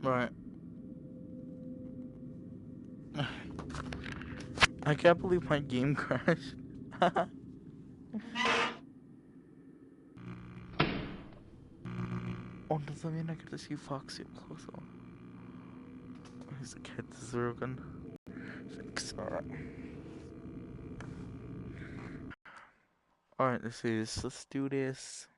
Right. I can't believe my game crashed. Oh, does that mean I get to see Foxy up close? Oh, he's a kid. Zero gun. Thanks. Alright. Alright, let's see this. Let's do this.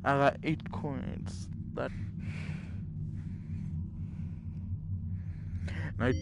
I got 8 coins. That. And I.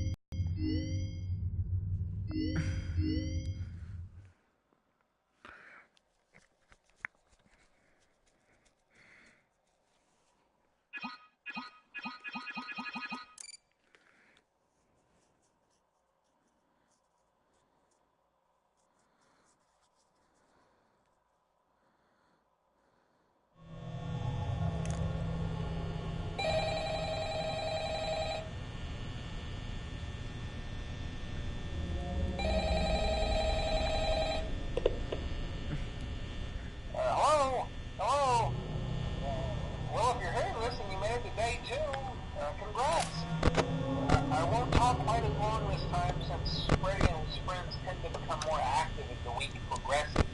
Hello? Hello? Well, if you're hearing this and you made it to day 2, congrats. I won't talk quite as long this time since Freddy and his friends tend to become more active as the week progresses.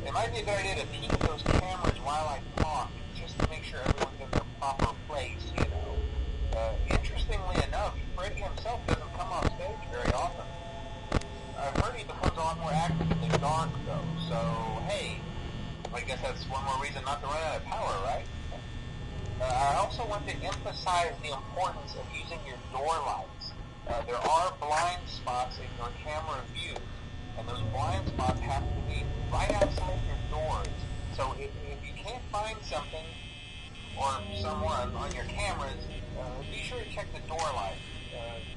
It might be a good idea to peek at those cameras while I talk, just to make sure everyone's in their proper place, you know. Interestingly enough, Freddy himself doesn't come off stage very often. I've heard he becomes a lot more active in the dark, though, so hey, I guess that's one more reason not to run out of power, right? I also want to emphasize the importance of using your door lights. There are blind spots in your camera view, and those blind spots have to be right outside your doors. So if you can't find something or someone on your cameras, be sure to check the door light.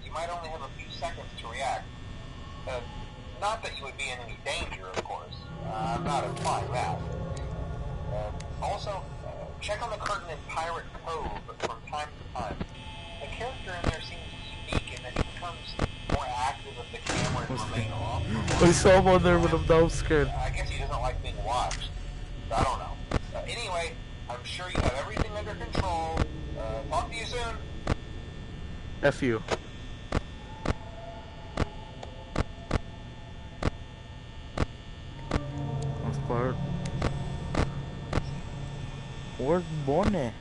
You might only have a few seconds to react. Not that you would be in any danger, of course. I'm not implying that. Also, check on the curtain in Pirate Cove from time to time. The character in there seems unique in that he becomes more active if the cameras remain off. I saw him on there, but I'm now scared. I guess he doesn't like being watched. I don't know. Anyway, I'm sure you have everything under control. Talk to you soon. F you. That's part. Where's Bonnie?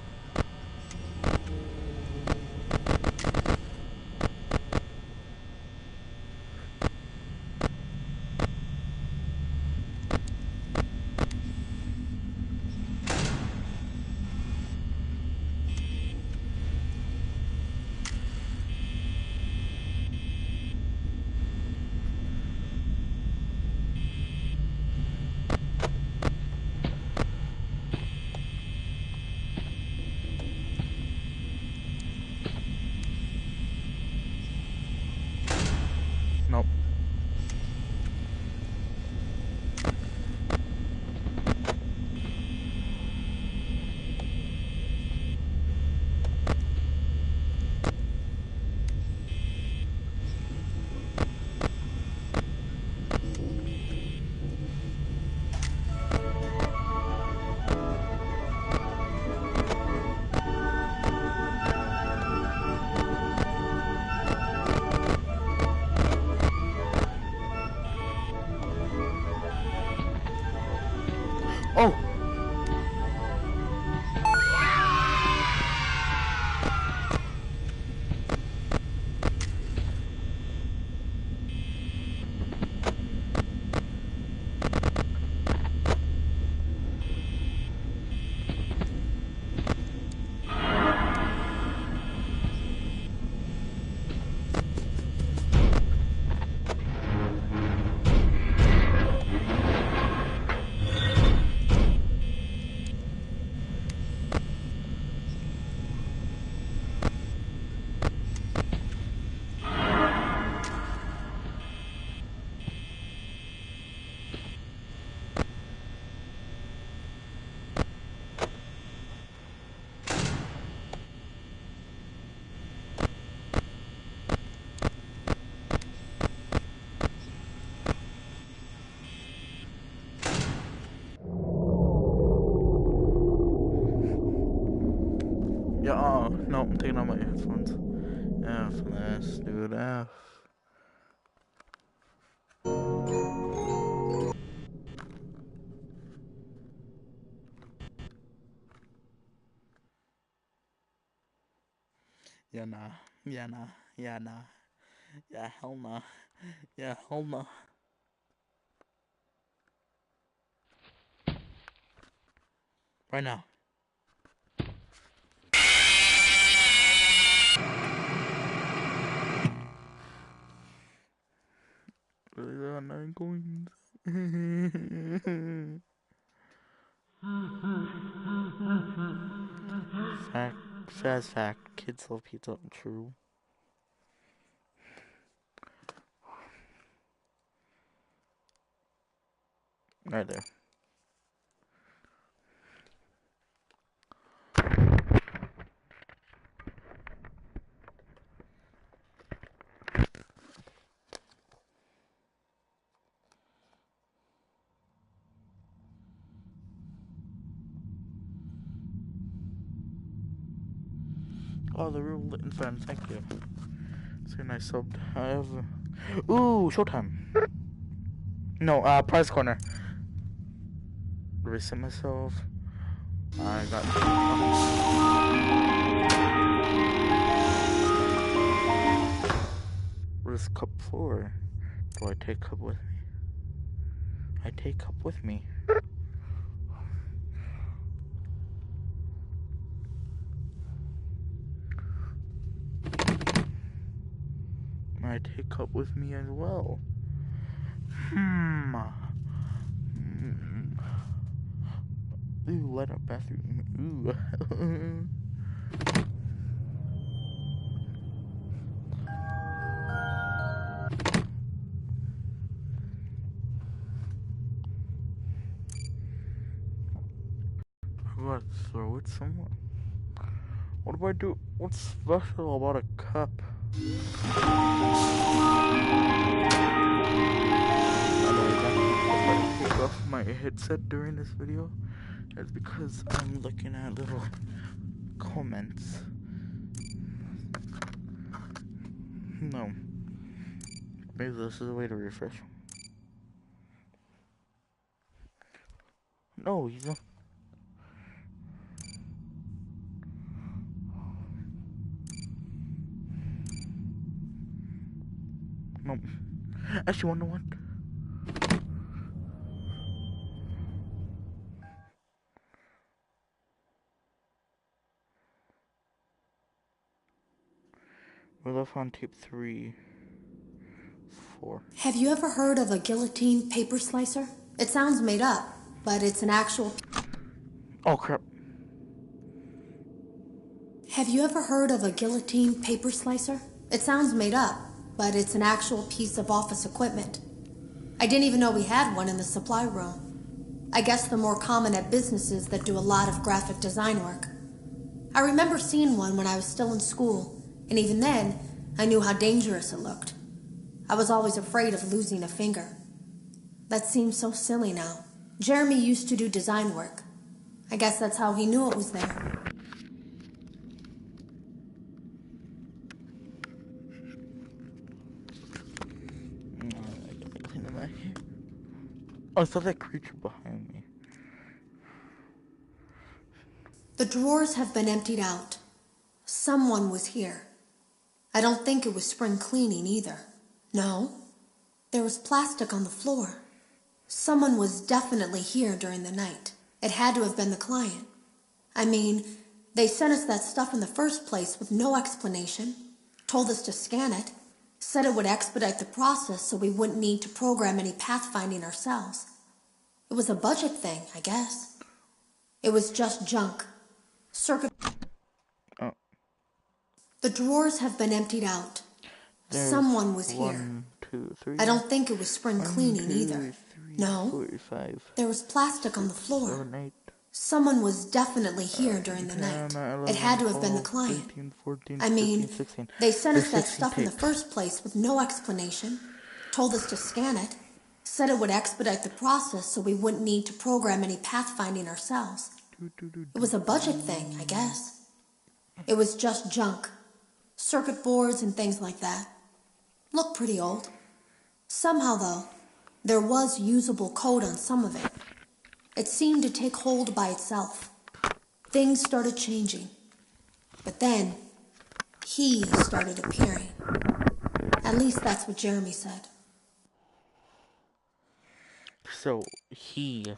Yeah, no, I'm taking out my headphones. F, let's do it, F. Yeah, nah. Yeah, nah. Yeah, nah. Yeah, hell nah. Yeah, hell nah. Right now. I'm going. Fact, fast fact, kids love pizza. True. Right there. Oh, the real Litton fan, thank you. It's a nice sub. I have. Ooh, Showtime. No, Prize Corner. Reset myself. I got. Where's cup 4? Do I take cup with me? I take cup with me. I take cup with me as well. Ooh, light up bathroom. Ooh. I gotta throw it somewhere. What do I do? What's special about a cup? If I take off my headset during this video, it's because I'm looking at little comments. No. Maybe this is a way to refresh. No, he's not. No. Actually, wonder what? We're left on tape 3, 4. Have you ever heard of a guillotine paper slicer? It sounds made up, but it's an actual... Oh, crap. Have you ever heard of a guillotine paper slicer? It sounds made up, but it's an actual piece of office equipment. I didn't even know we had one in the supply room. I guess they're more common at businesses that do a lot of graphic design work. I remember seeing one when I was still in school, and even then, I knew how dangerous it looked. I was always afraid of losing a finger. That seems so silly now. Jeremy used to do design work. I guess that's how he knew it was there. Oh, I saw that creature behind me. The drawers have been emptied out. Someone was here. I don't think it was spring cleaning either. No, there was plastic on the floor. Someone was definitely here during the night. It had to have been the client. I mean, they sent us that stuff in the first place with no explanation, told us to scan it, said it would expedite the process so we wouldn't need to program any pathfinding ourselves. It was a budget thing, I guess. It was just junk. The drawers have been emptied out. Someone was here. 1, 2, 3. I don't think it was spring cleaning either. 3, No, 4, 5. there was plastic on the floor. 7, 8. Someone was definitely here during the night. 11, It had to have been the 12, client. 13, 14, I mean, 15, 16. they sent us that There's stuff in the 16 first place with no explanation, told us to scan it, said it would expedite the process so we wouldn't need to program any pathfinding ourselves. It was a budget thing, I guess. It was just junk. Circuit boards and things like that. Looked pretty old. Somehow, though, there was usable code on some of it. It seemed to take hold by itself. Things started changing. But then, he started appearing. At least that's what Jeremy said. So, we're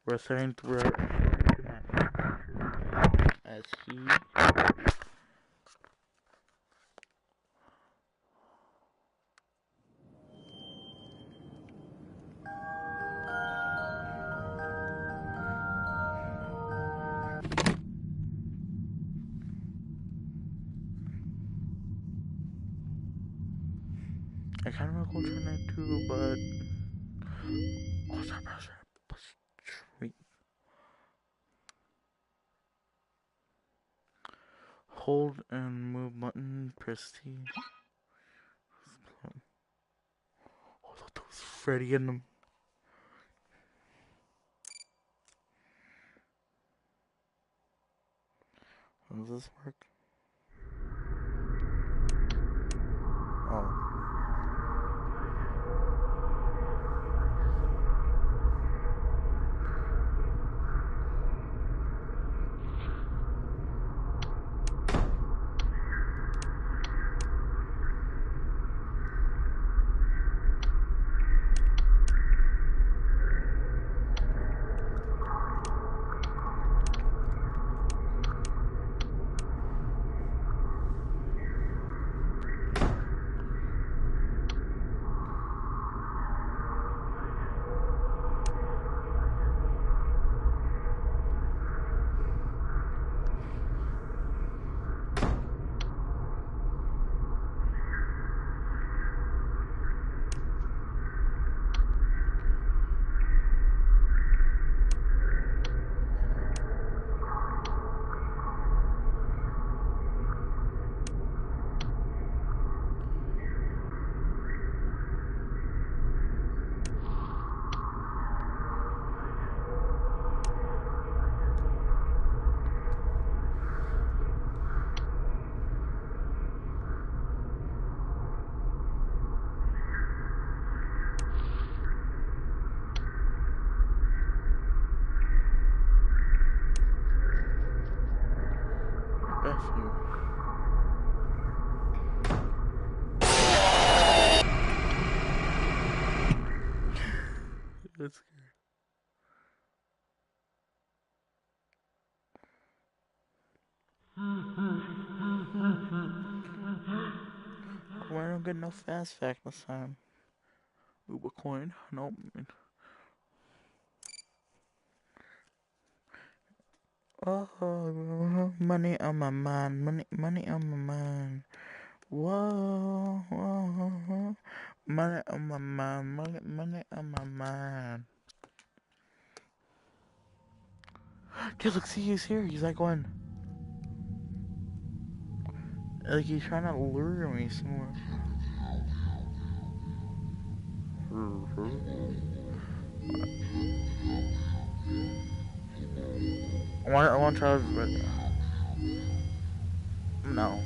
referring to as he. I kind of want to go to night 2, but oh, sorry, sweet. Hold and move button, press T. Oh, look, there was Freddy in them. How does this work? Oh. F you. That's scary. Oh, I don't get no fast fact this time. Uber coin. Nope. Oh, money on my mind. Money on my mind. Whoa, whoa, money on my mind. Money on my mind. Dude, look, see, he's here. He's like going. Like he's trying to lure me somewhere. I want to try to. No.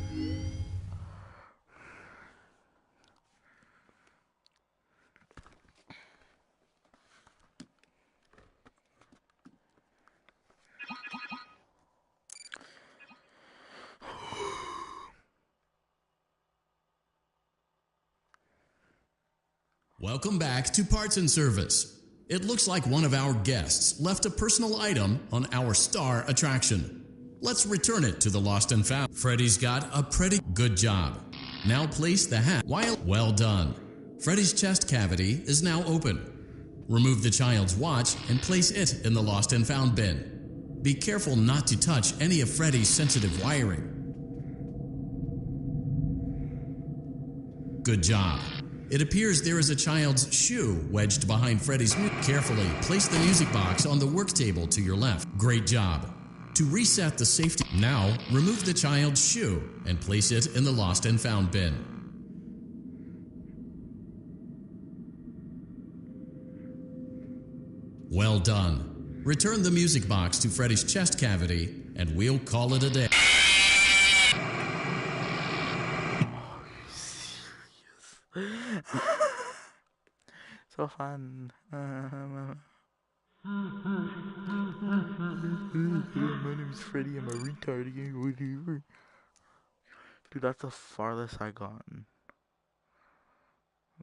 Welcome back to Parts and Service. It looks like one of our guests left a personal item on our star attraction. Let's return it to the Lost and Found. Freddy's got a pretty good job. Now place the hat while well done. Freddy's chest cavity is now open. Remove the child's watch and place it in the Lost and Found bin. Be careful not to touch any of Freddy's sensitive wiring. Good job. It appears there is a child's shoe wedged behind Freddy's music. Carefully place the music box on the work table to your left. Great job. To reset the safety, now remove the child's shoe and place it in the Lost and Found bin. Well done. Return the music box to Freddy's chest cavity and we'll call it a day. So fun. My name's Freddy. I'm a retard again. Whatever. Dude, that's the farthest I gotten.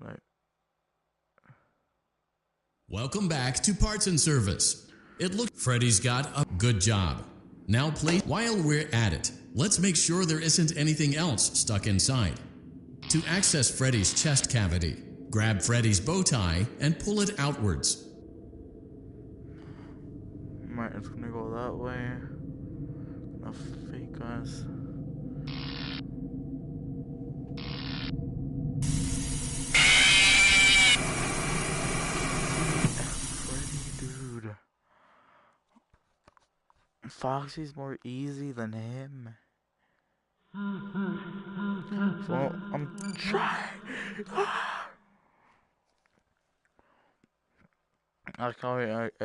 Like. Welcome back to Parts and Service. It looks Freddy's got a good job. Now while we're at it, let's make sure there isn't anything else stuck inside. To access Freddy's chest cavity, grab Freddy's bow tie and pull it outwards. Right, it's gonna go that way. A fake ass. Dude. Foxy's more easy than him. So I'm trying. I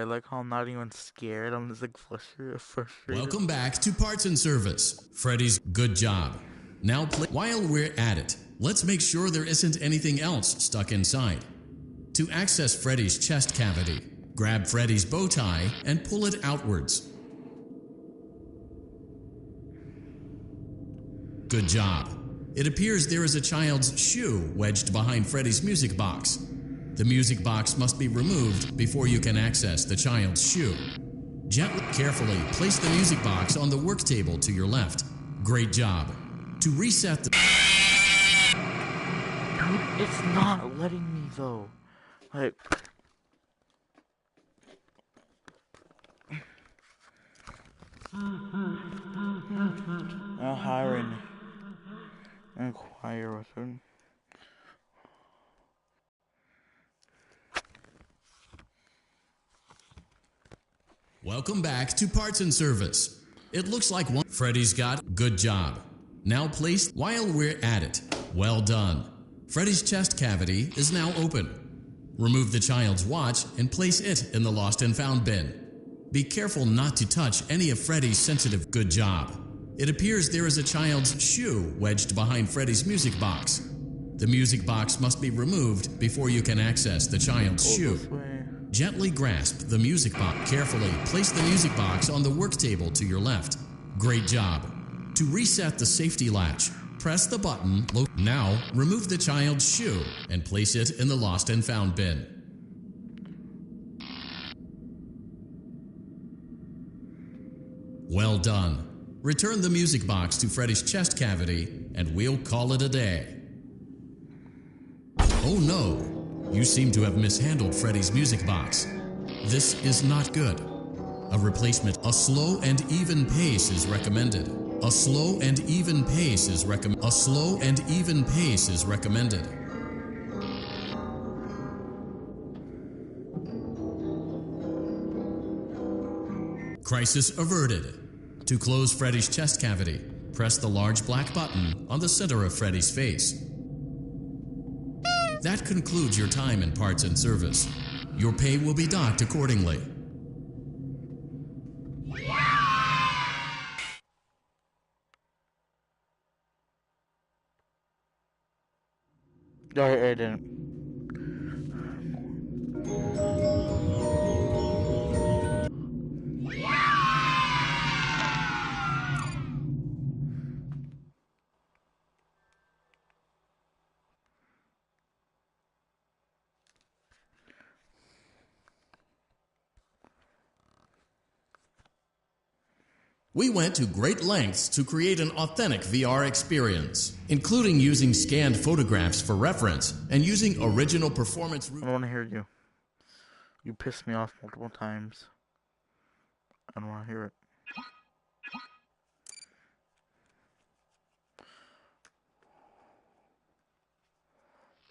like how I'm not even scared. I'm just like frustrated. Welcome back to Parts and Service. Freddy's good job. Now while we're at it, let's make sure there isn't anything else stuck inside. To access Freddy's chest cavity, grab Freddy's bow tie and pull it outwards. Good job. It appears there is a child's shoe wedged behind Freddy's music box. The music box must be removed before you can access the child's shoe. Gently, carefully place the music box on the work table to your left. Great job. To reset the... Dude, it's not letting me though. Like... Hiring. Inquire with him. Welcome back to Parts and Service. It looks like Freddy's got good job. Now placed while we're at it. Well done. Freddy's chest cavity is now open. Remove the child's watch and place it in the lost and found bin. Be careful not to touch any of Freddy's sensitive. Good job. It appears there is a child's shoe wedged behind Freddy's music box. The music box must be removed before you can access the child's shoe. Gently grasp the music box. Carefully place the music box on the work table to your left. Great job. To reset the safety latch, press the button. Now, remove the child's shoe and place it in the lost and found bin. Well done. Return the music box to Freddy's chest cavity, and we'll call it a day. Oh no! You seem to have mishandled Freddy's music box. This is not good. A replacement. A slow and even pace is recommended. A slow and even pace is recommended. A slow and even pace is recommended. Crisis averted. To close Freddy's chest cavity, press the large black button on the center of Freddy's face. That concludes your time in Parts and Service. Your pay will be docked accordingly. I didn't. We went to great lengths to create an authentic VR experience, including using scanned photographs for reference and using original performance. I don't want to hear you. You pissed me off multiple times. I don't want to hear it.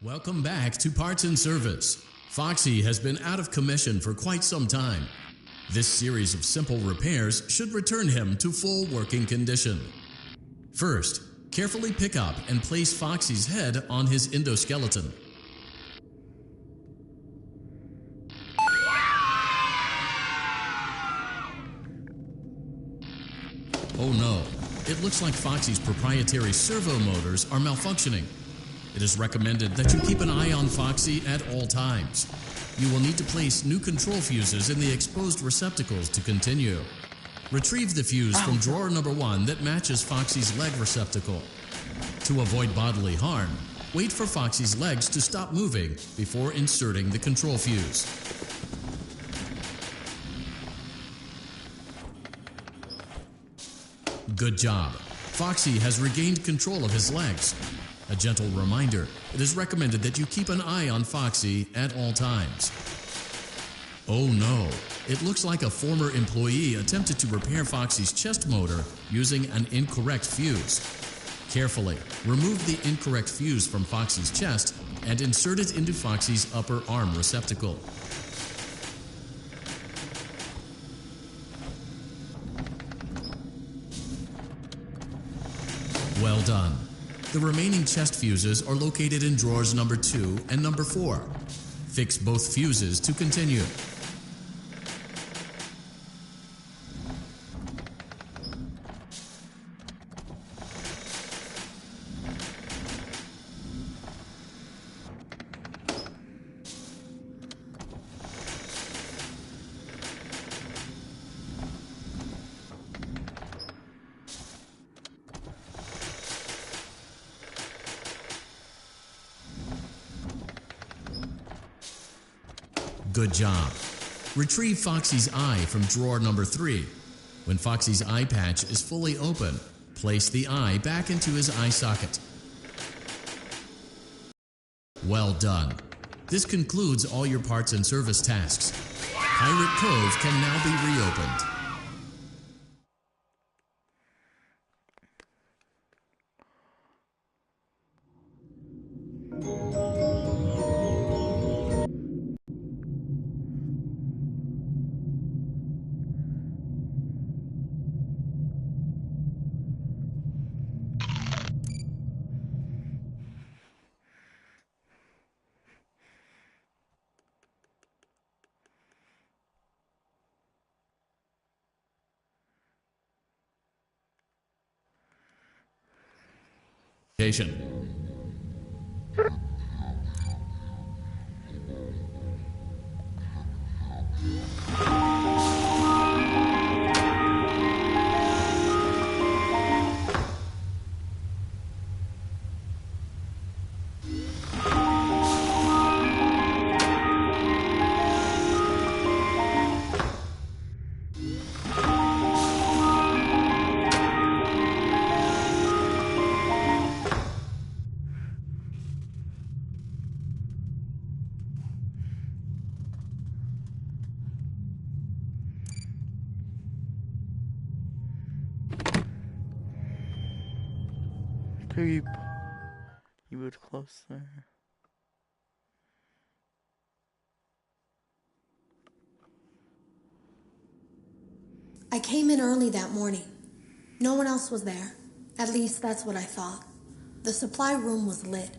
Welcome back to Parts and Service. Foxy has been out of commission for quite some time. This series of simple repairs should return him to full working condition. First, carefully pick up and place Foxy's head on his endoskeleton. Oh no, it looks like Foxy's proprietary servo motors are malfunctioning. It is recommended that you keep an eye on Foxy at all times. You will need to place new control fuses in the exposed receptacles to continue. Retrieve the fuse from drawer number 1 that matches Foxy's leg receptacle. To avoid bodily harm, wait for Foxy's legs to stop moving before inserting the control fuse. Good job. Foxy has regained control of his legs. A gentle reminder, it is recommended that you keep an eye on Foxy at all times. Oh no, it looks like a former employee attempted to repair Foxy's chest motor using an incorrect fuse. Carefully, remove the incorrect fuse from Foxy's chest and insert it into Foxy's upper arm receptacle. Well done. The remaining chest fuses are located in drawers number 2 and number 4. Fix both fuses to continue. Good job. Retrieve Foxy's eye from drawer number 3. When Foxy's eye patch is fully open, place the eye back into his eye socket. Well done. This concludes all your parts and service tasks. Pirate Cove can now be reopened. Creep. You moved closer. I came in early that morning. No one else was there. At least that's what I thought. The supply room was lit.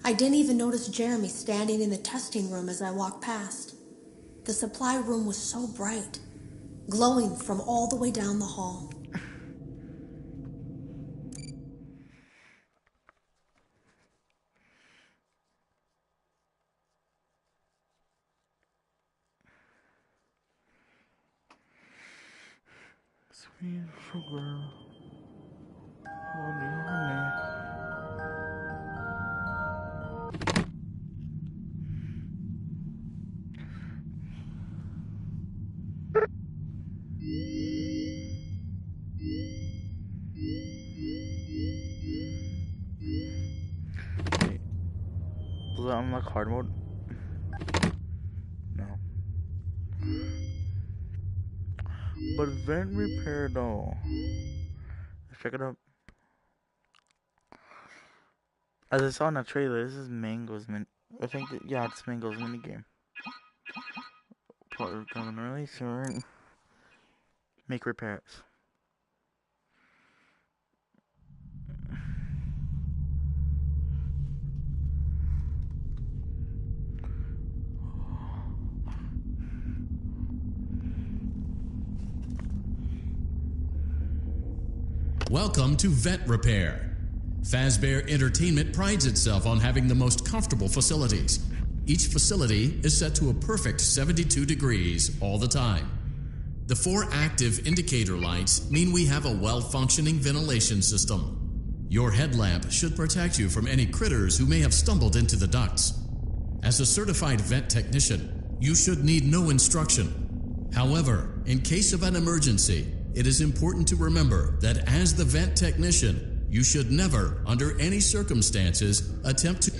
I didn't even notice Jeremy standing in the testing room as I walked past. The supply room was so bright, glowing from all the way down the hall. Sweet sugar, honey, honey. Wait, will that unlock hard mode? No. But vent repair though. Let's check it out. As I saw in the trailer, this is Mango's I think that, yeah, it's Mango's minigame. Probably coming early, so make repairs. Welcome to Vent Repair. Fazbear Entertainment prides itself on having the most comfortable facilities. Each facility is set to a perfect 72 degrees all the time. The 4 active indicator lights mean we have a well-functioning ventilation system. Your headlamp should protect you from any critters who may have stumbled into the ducts. As a certified vent technician, you should need no instruction. However, in case of an emergency, it is important to remember that as the vent technician, you should never, under any circumstances, attempt to...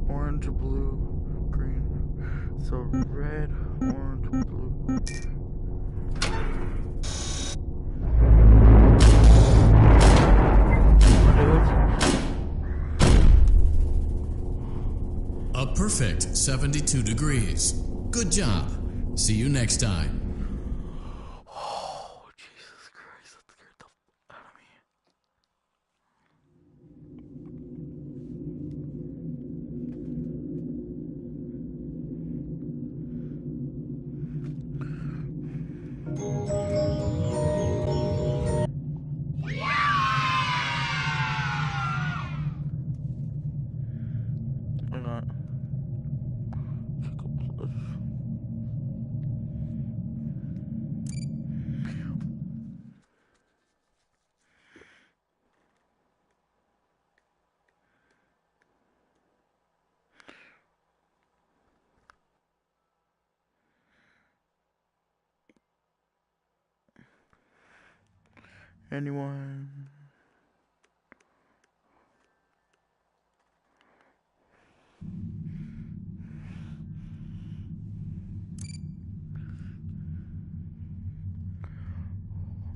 Orange, blue, green. So red, orange, blue. A perfect 72 degrees. Good job. See you next time. Oh, Jesus Christ, that scared the f out of me. I got anyone?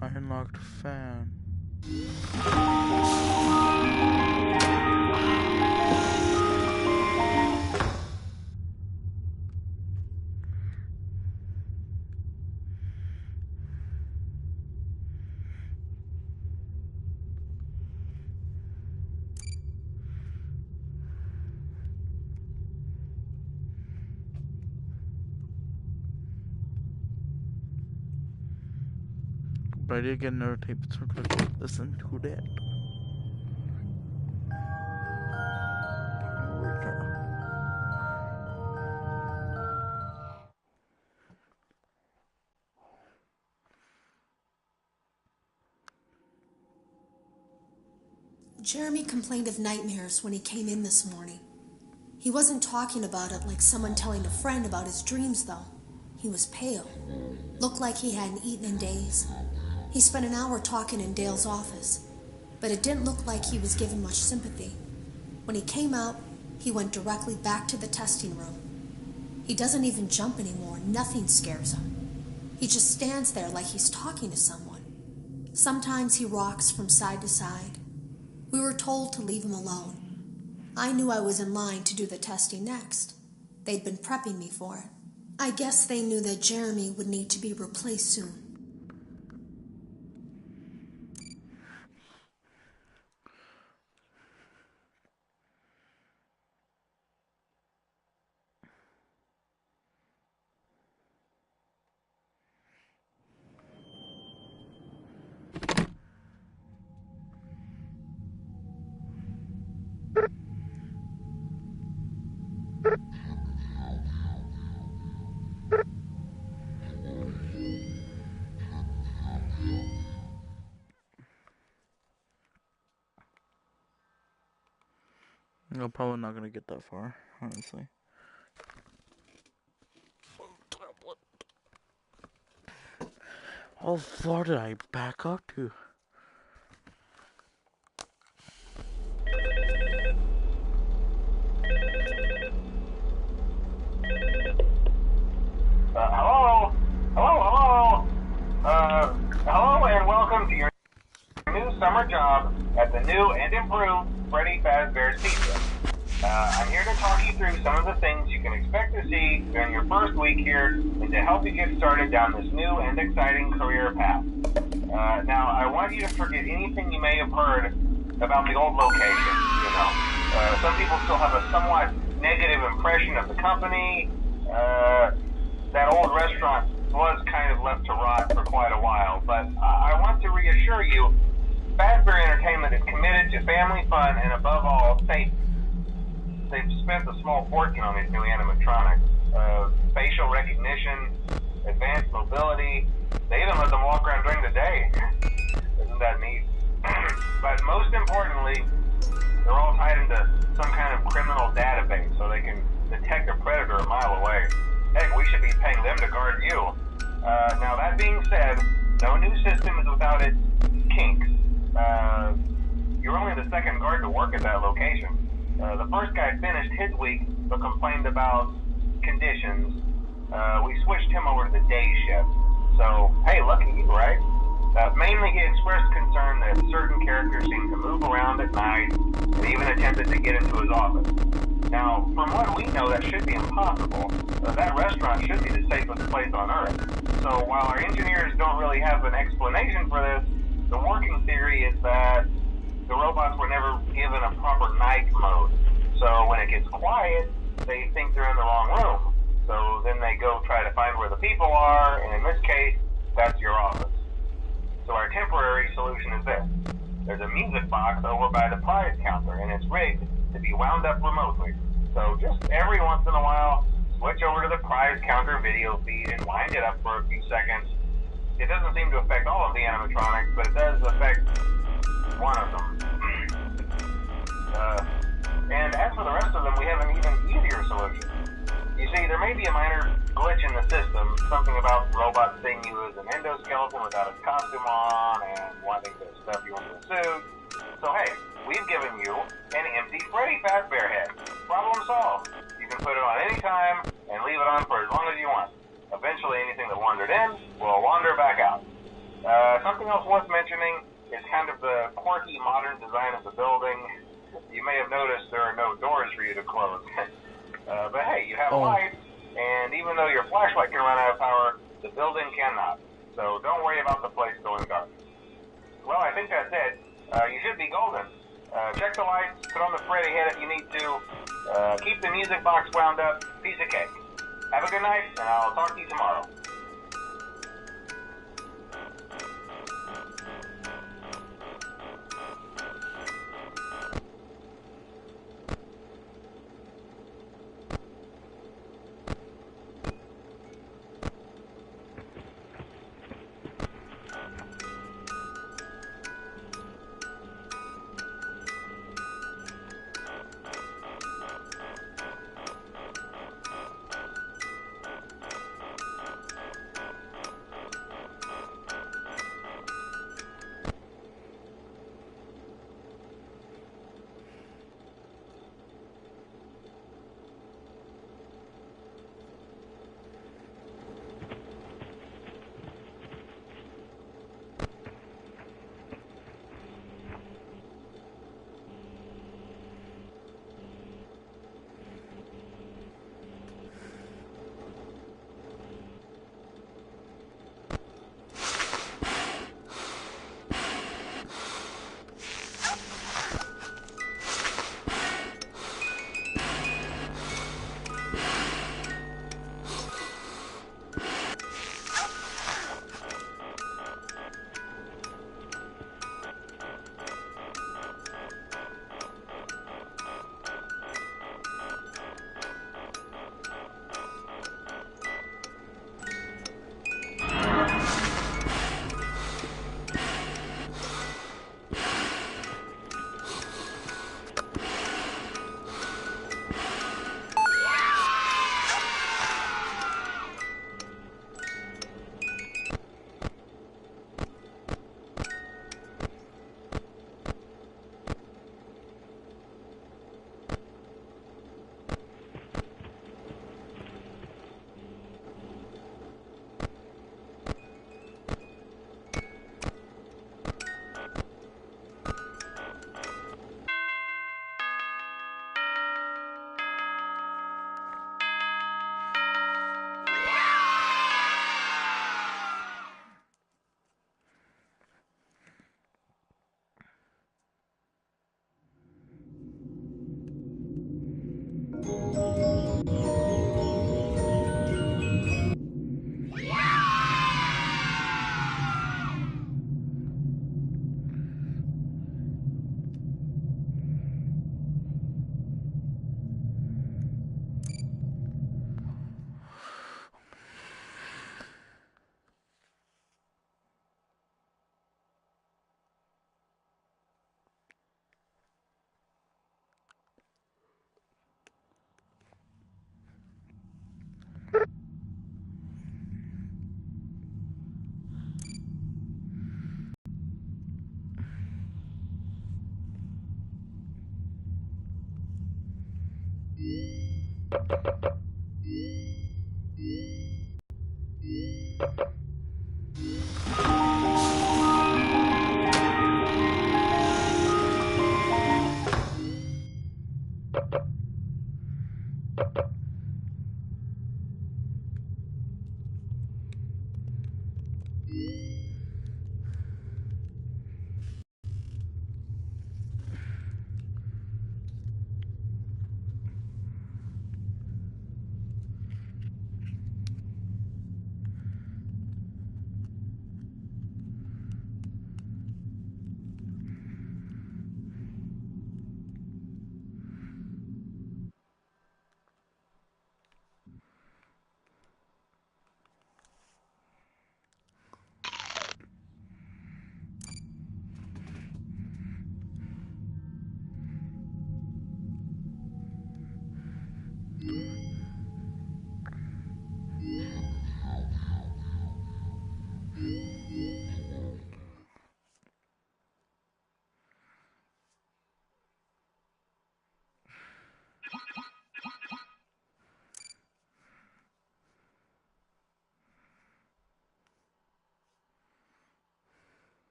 I unlocked fan. But I did get another tape, so I'm gonna listen to that. Jeremy complained of nightmares when he came in this morning. He wasn't talking about it like someone telling a friend about his dreams, though. He was pale. Looked like he hadn't eaten in days. He spent an hour talking in Dale's office, but it didn't look like he was given much sympathy. When he came out, he went directly back to the testing room. He doesn't even jump anymore. Nothing scares him. He just stands there like he's talking to someone. Sometimes he rocks from side to side. We were told to leave him alone. I knew I was in line to do the testing next. They'd been prepping me for it. I guess they knew that Jeremy would need to be replaced soon. I'm probably not gonna get that far, honestly. How far did I back up to? Hello and welcome to your new summer job at the new and improved Freddy Fazbear's Pizza. I'm here to talk you through some of the things you can expect to see during your first week here and to help you get started down this new and exciting career path. Now, I want you to forget anything you may have heard about the old location, you know. Some people still have a somewhat negative impression of the company. That old restaurant was kind of left to rot for quite a while, but I want to reassure you, Fazbear Entertainment is committed to family fun and above all, safety. They've spent a small fortune on these new animatronics. Facial recognition, advanced mobility, they even let them walk around during the day. Isn't that neat? But most importantly, they're all tied into some kind of criminal database so they can detect a predator a mile away. Heck, we should be paying them to guard you. Now that being said, no new system is without its kinks. You're only the second guard to work at that location. The first guy finished his week but complained about conditions. We switched him over to the day shift. So, hey, lucky you, right? Mainly he expressed concern that certain characters seem to move around at night and even attempted to get into his office. Now, from what we know, that should be impossible. That restaurant should be the safest place on Earth. So while our engineers don't really have an explanation for this, the working theory is that the robots were never given a proper night mode. So when it gets quiet, they think they're in the wrong room. So then they go try to find where the people are, and in this case, that's your office. So our temporary solution is this. There's a music box over by the prize counter, and it's rigged to be wound up remotely. So just every once in a while, switch over to the prize counter video feed and wind it up for a few seconds. It doesn't seem to affect all of the animatronics, but it does affect one of them. And as for the rest of them, we have an even easier solution. You see, there may be a minor glitch in the system, something about robots seeing you as an endoskeleton without a costume on and wanting to stuff you into a suit. So hey, we've given you an empty Freddy Fazbear head. Problem solved. You can put it on any time and leave it on for as long as you want. Eventually anything that wandered in will wander back out. Something else worth mentioning is kind of the quirky modern design of the building. You may have noticed there are no doors for you to close. But hey, you have lights, and even though your flashlight can run out of power, the building cannot. So don't worry about the place going dark. Well, I think that's it. You should be golden. Check the lights, put on the Freddy head if you need to. Keep the music box wound up. Piece of cake. Have a good night, and I'll talk to you tomorrow.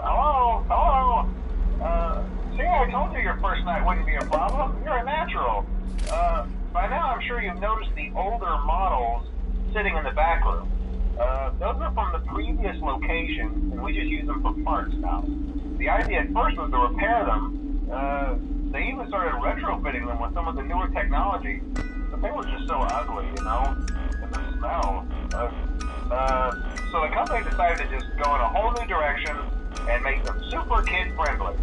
Hello? Hello? See, I told you your first night wouldn't be a problem. You're a natural. By now I'm sure you've noticed the older models sitting in the back room. Those are from the previous location, and we just use them for parts now. The idea at first was to repair them. They even started retrofitting them with some of the newer technology, but they were just so ugly, you know, and the smell. So the company decided to just go in a whole new direction and make them super kid-friendly.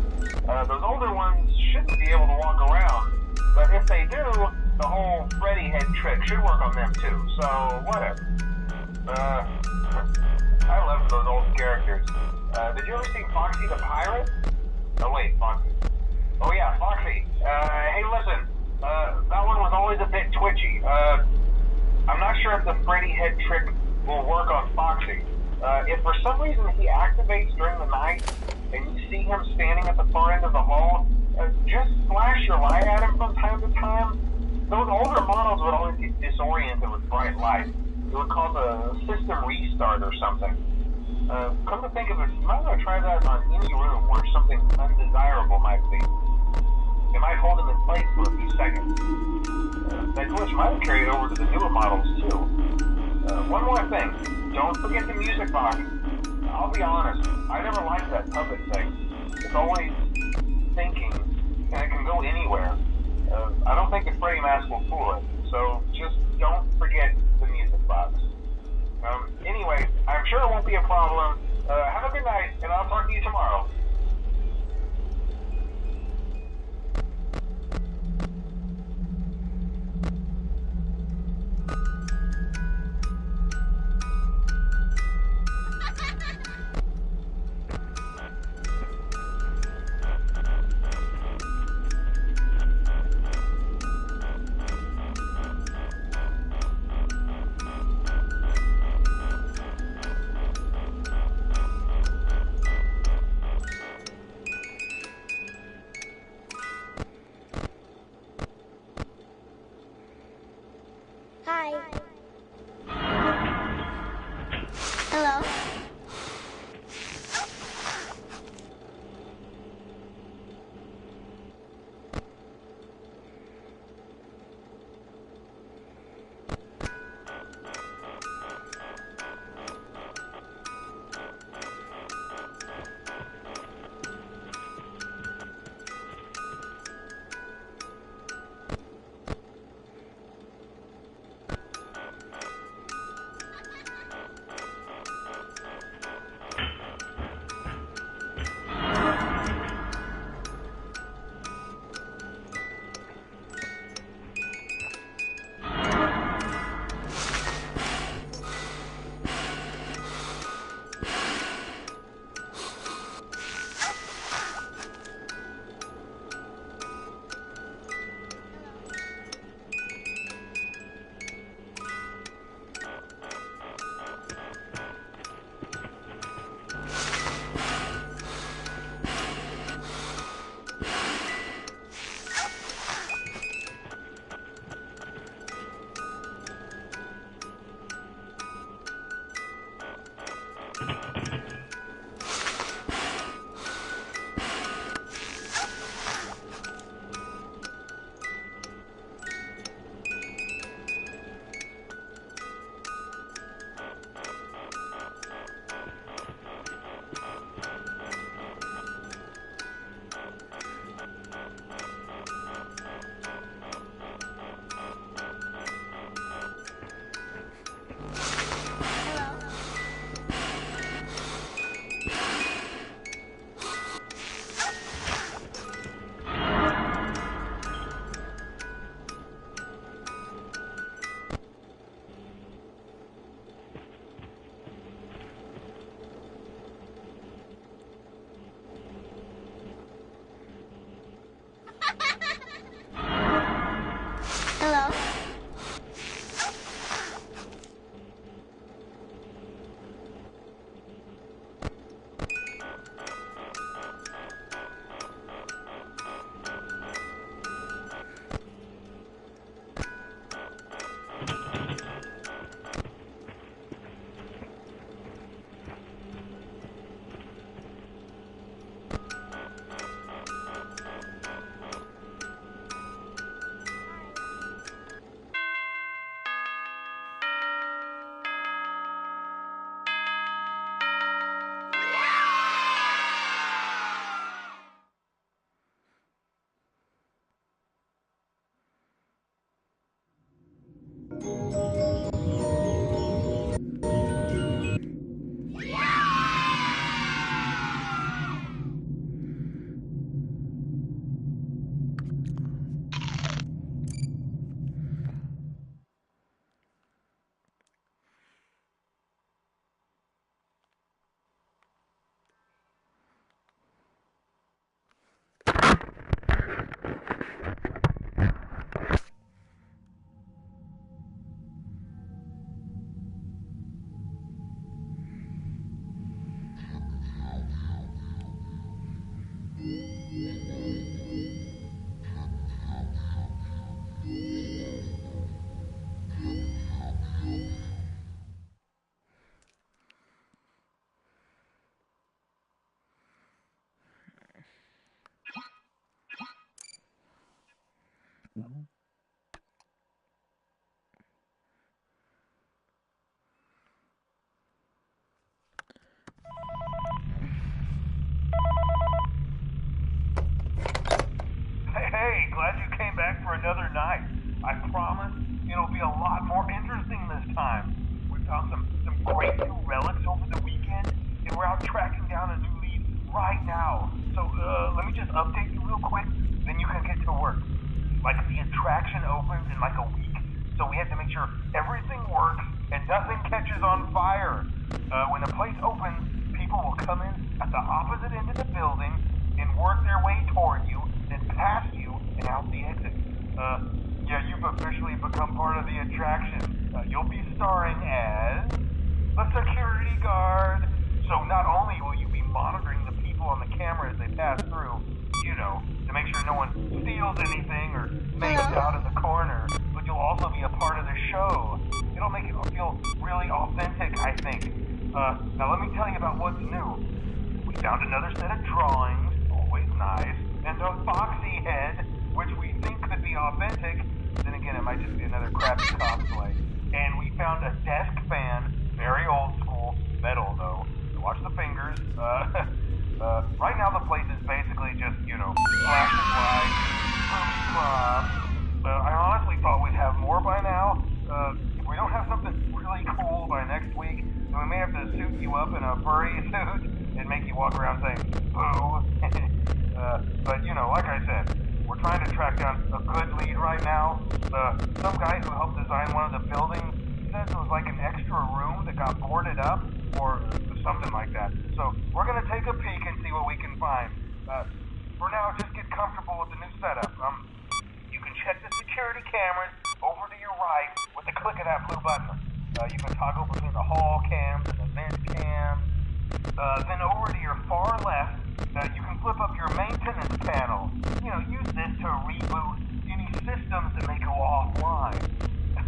Those older ones shouldn't be able to walk around, but if they do, the whole Freddy head trick should work on them too, so whatever. I love those old characters. Did you ever see Foxy the Pirate? Oh wait, Foxy. Oh yeah, Foxy. Hey listen, that one was always a bit twitchy. I'm not sure if the Freddy head trick will work on Foxy. If for some reason he activates during the night and you see him standing at the far end of the hall, just flash your light at him from time to time. Those older models would always get disoriented with bright light. It would cause a system restart or something. Come to think of it, you might want to try that on any room where something undesirable might be. It might hold him in place for a few seconds. That glitch might have carried over to the newer models too. One more thing, don't forget the music box. I'll be honest, I never liked that puppet thing. It's always thinking, and it can go anywhere. I don't think the Freddy mask will fool it, so just don't forget the music box. Anyway, I'm sure it won't be a problem. Have a good night, and I'll talk to you tomorrow. Hi. Hello. time. We found some great new relics over the weekend, and we're out tracking down a new lead right now. So, let me just update you real quick, then you can get to work. Like, the attraction opens in like a week, so we have to make sure everything works and nothing catches on fire. When the place opens, people will come in at the opposite end of the building and work their way toward you, then past you and out the exit. Yeah, you've officially become part of the attraction. You'll be starring as a security guard. So not only will you be monitoring the people on the camera as they pass through, you know, to make sure no one steals anything or makes out in the corner, but you'll also be a part of the show. It'll make it feel really authentic, I think. Now let me tell you about what's new. We found another set of drawings, always nice, and a foxy head, which we think could be authentic. Then again, it might just be another crappy cosplay. And we found a desk fan, very old school, metal though. So watch the fingers. Right now the place is basically just, you know, flashing lights, movie props. I honestly thought we'd have more by now. If we don't have something really cool by next week, then we may have to suit you up in a furry suit and make you walk around saying, boo. But, you know, like I said, we're trying to track down a good lead right now. Some guy who helped design one of the buildings says it was like an extra room that got boarded up, or something like that. So we're going to take a peek and see what we can find. For now, just get comfortable with the new setup. You can check the security cameras over to your right with the click of that blue button. You can toggle between the hall cams and the vent cams. Then over to your far left, you can flip up your maintenance panel. You know, use this to reboot any systems that may go offline.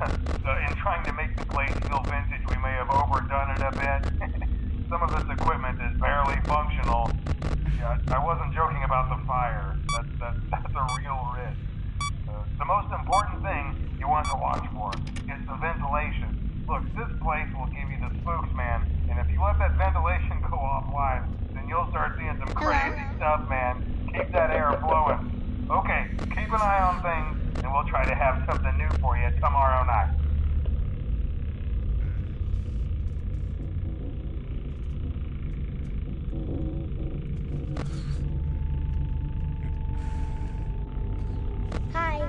In trying to make the place feel vintage, we may have overdone it a bit. Some of this equipment is barely functional. Yeah, I wasn't joking about the fire. That's a real risk. The most important thing you want to watch for is the ventilation. Look, this place will give you the spooks, man. And if you let that ventilation go offline, then you'll start seeing some crazy stuff, man. Keep that air flowing. Okay, keep an eye on things, and we'll try to have something new for you tomorrow night. Hi.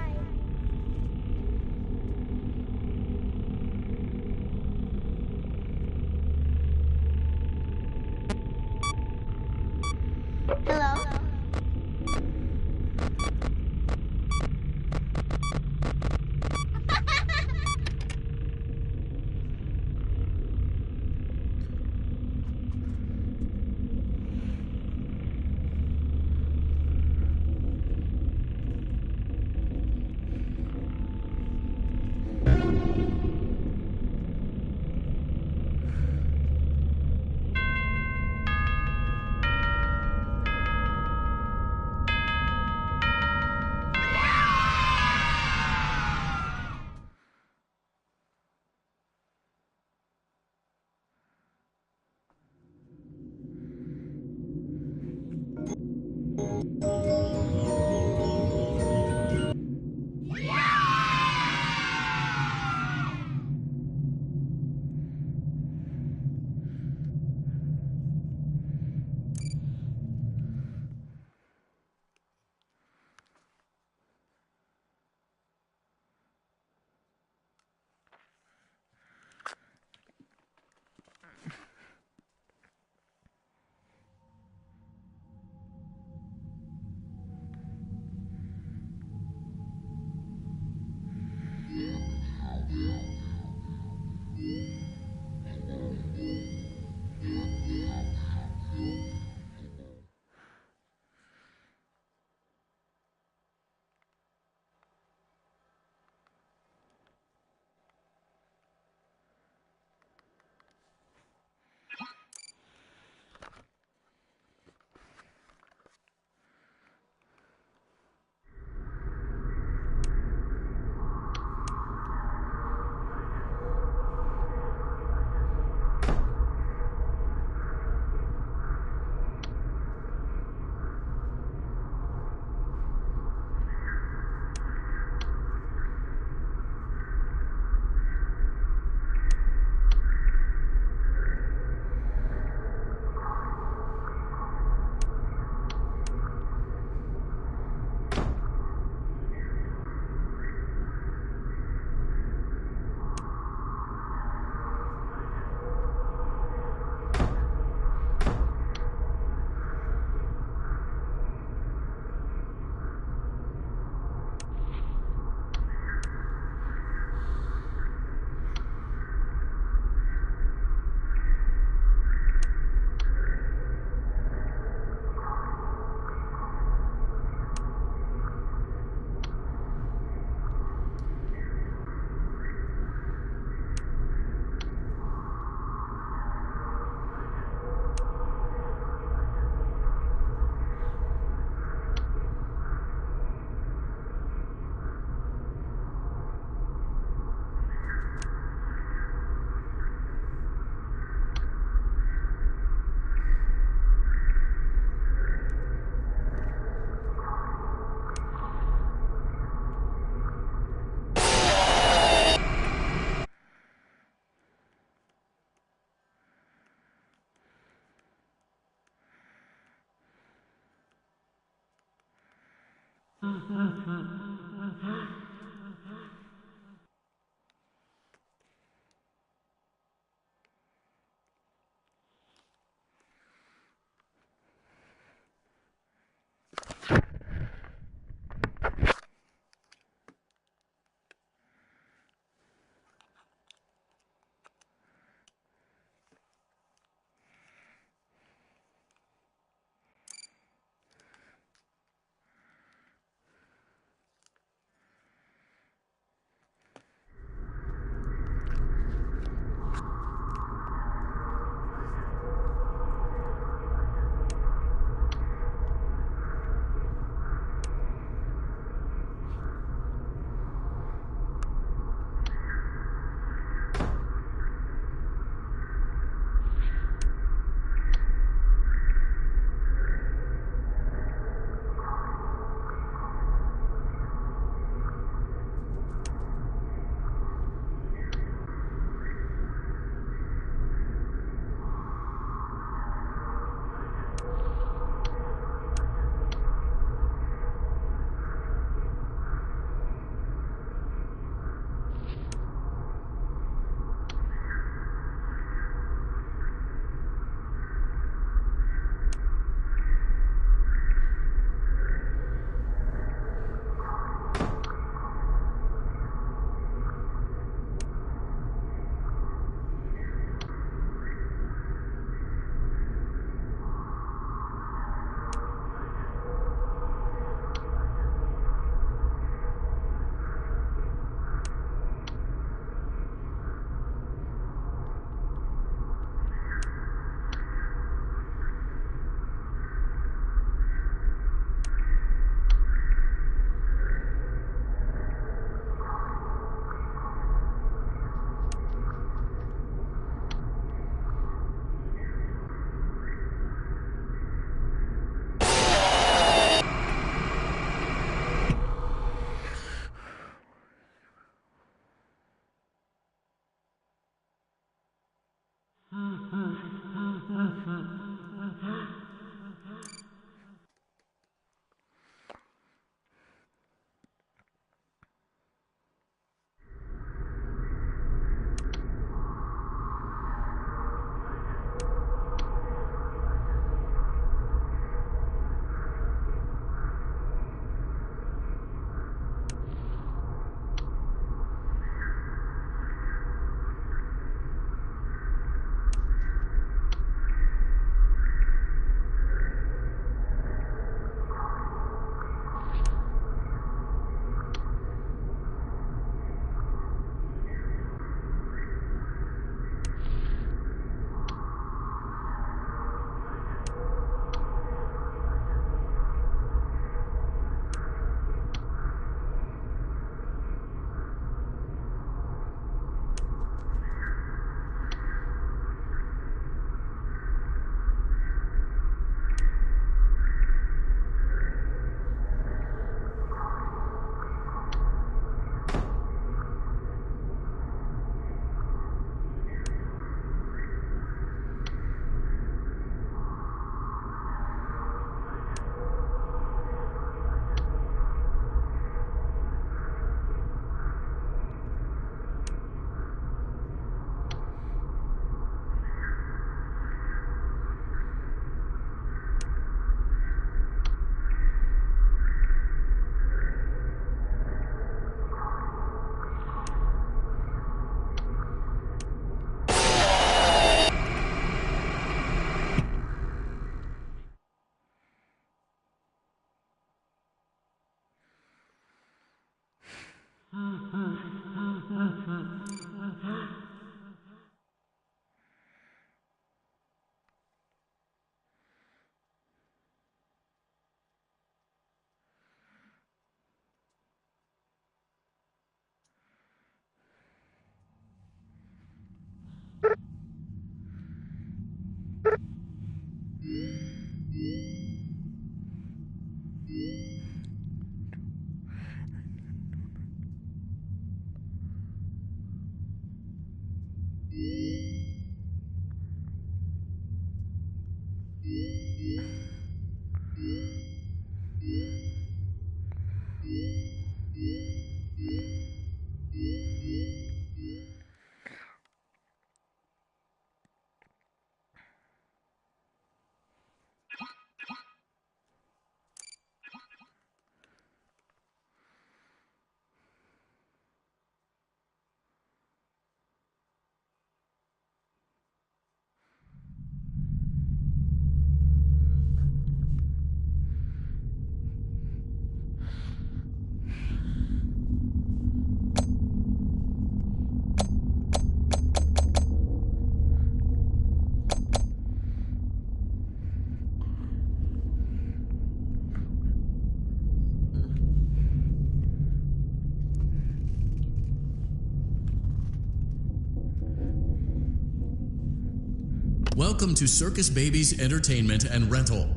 Welcome to Circus Baby's Entertainment and Rental.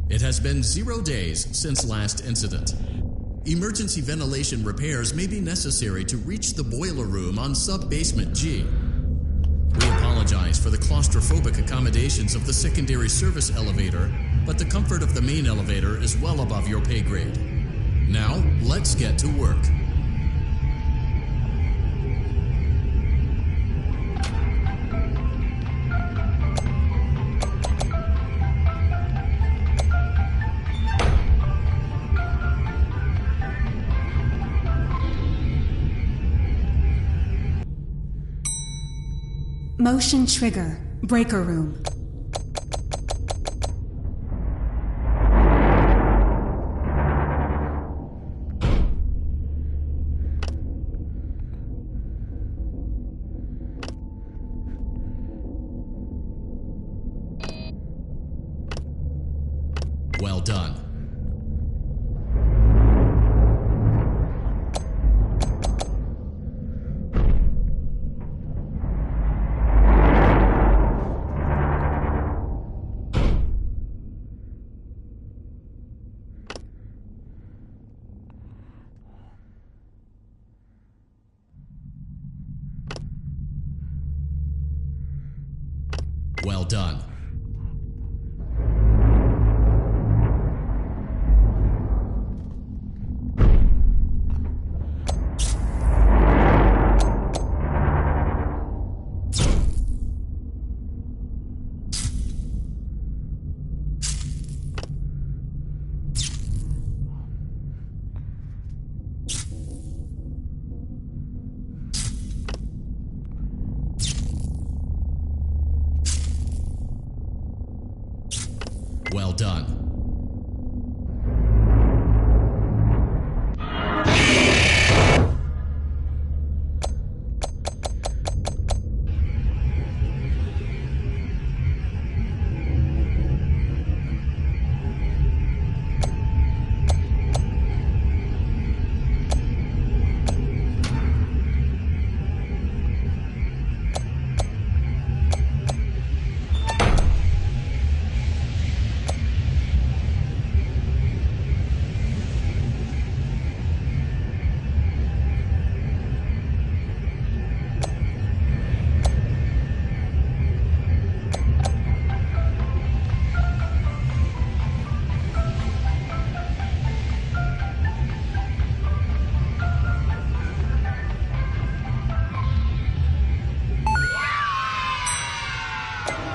It has been 0 days since last incident. Emergency ventilation repairs may be necessary to reach the boiler room on sub-basement G. We apologize for the claustrophobic accommodations of the secondary service elevator, but the comfort of the main elevator is well above your pay grade. Now, let's get to work. Motion trigger. Breaker room. Well done. Well done. Well done.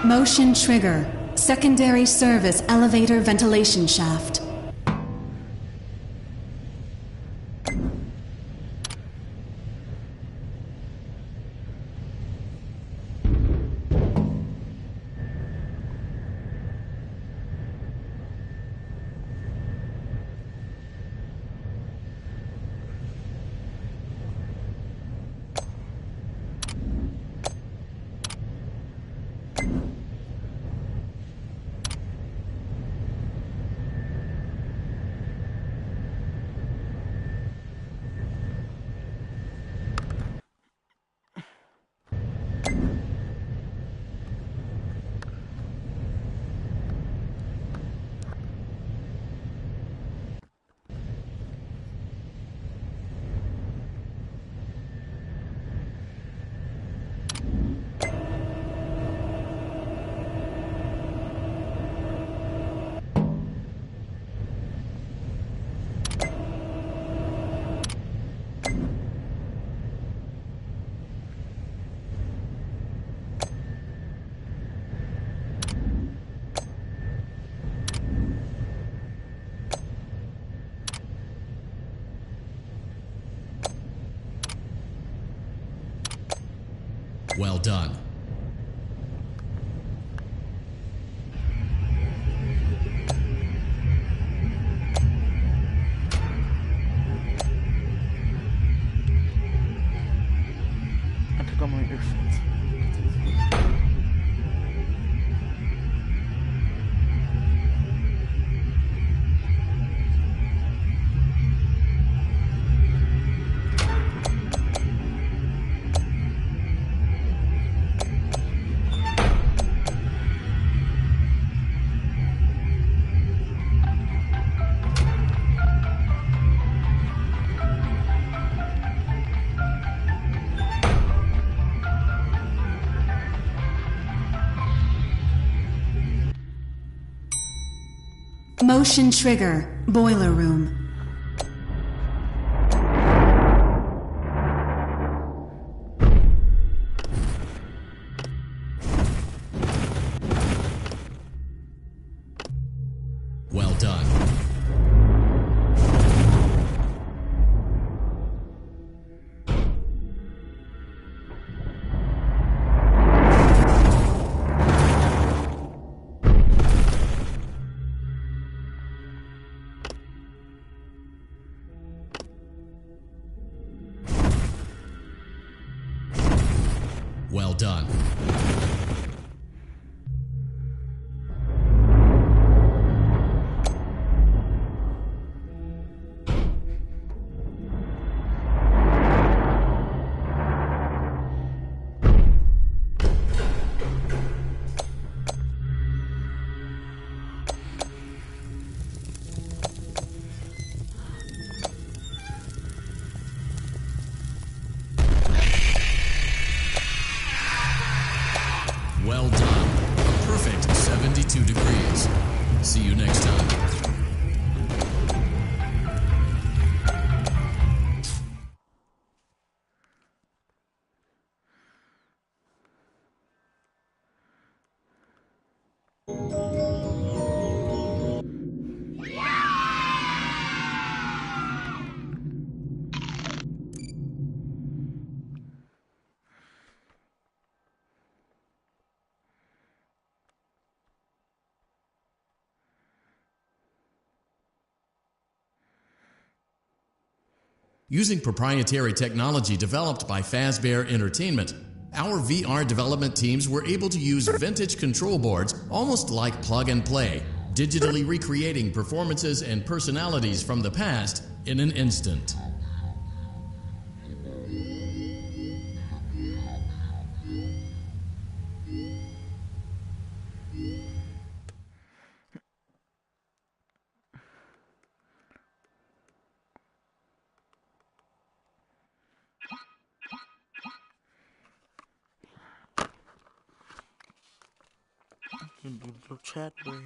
Motion trigger. Secondary service elevator ventilation shaft. Well done. I took on my earphones. Motion trigger, boiler room. Well done. Well done. Well done. A perfect 72 degrees. See you next time. Using proprietary technology developed by Fazbear Entertainment, our VR development teams were able to use vintage control boards almost like plug and play, digitally recreating performances and personalities from the past in an instant. Little chat break.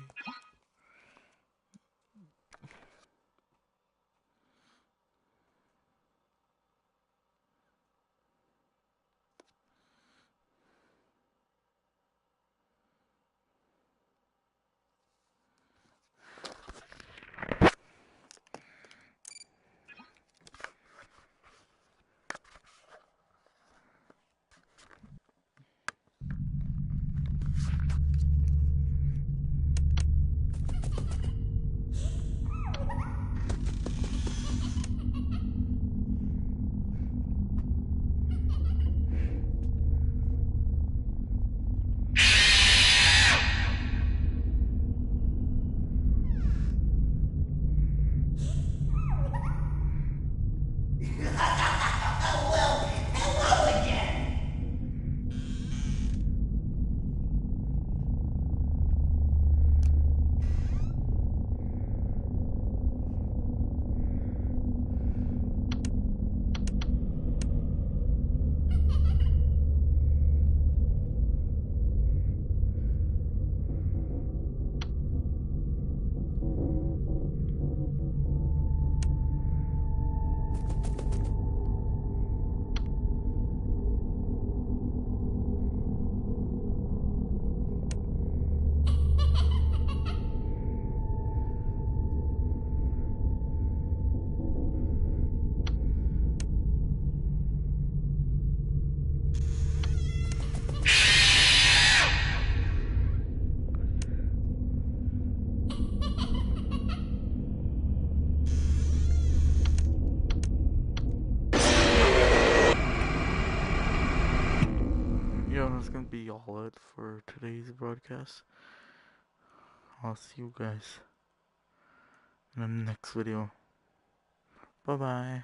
That's gonna be all it for today's broadcast. I'll see you guys in the next video. Bye bye.